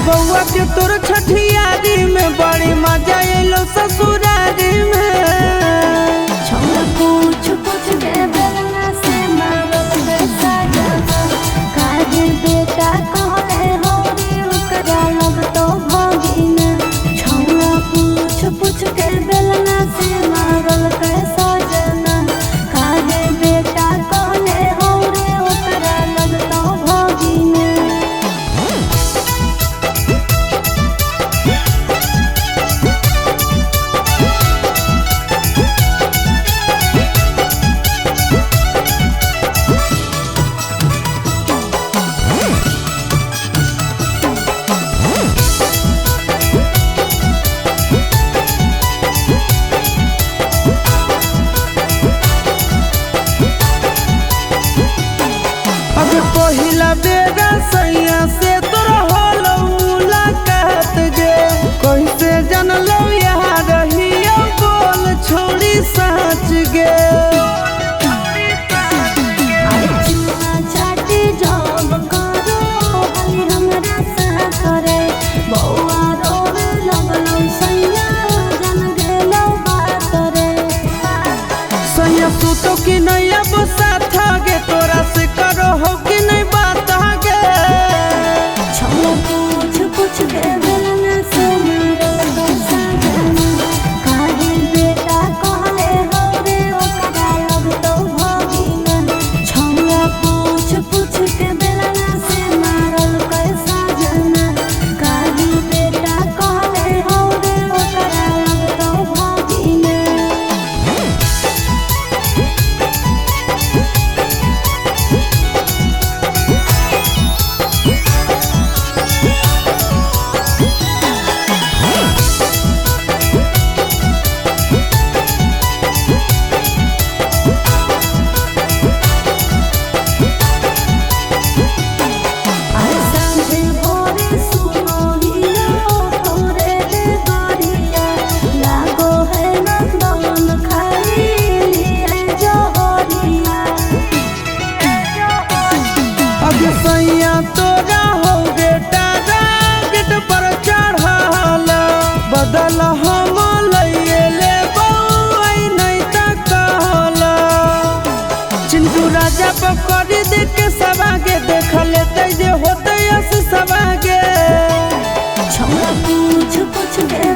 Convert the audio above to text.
बउआ के तोर छठियारी में बड़ी मजा एलो ससुरारी में। कुछ कुछ के बेलना से मारल बेटा काहे बेटा कहले हो रे ओकरा लग तो भगिना। छौरा पूछ पूछ के बेलना से मारल कैसा जना काहे बेटा कहले हो रे ओकरा लग तो भगिना। पहिला बेरा सैया से तोरा होलो मुलाकात गे कैसे जानलो यहाँ रहियो बोल छोड़ी साँच गे। सैया सुतो कि नहीं अब साथ गे तोरा से करो हो कि नहीं बात गे। पूछ पूछ के बेलना से मारल कैसा जना काहे बेटा कहले हो रे ओकरा लग तो भगिना। छौरा पूछ पूछ के बेलना से मारल कैसा जना काहे बेटा कहले हो रे ओकरा लग तो भगिना। सैया तोरा हो बेटा गेट पर चढ़ल बदल हम लइए ले नहीं तक कहल। चिंटू राजा पकड़ी दे के सवागे देख लेते जे होते सवागे। छौरा पूछ पूछ के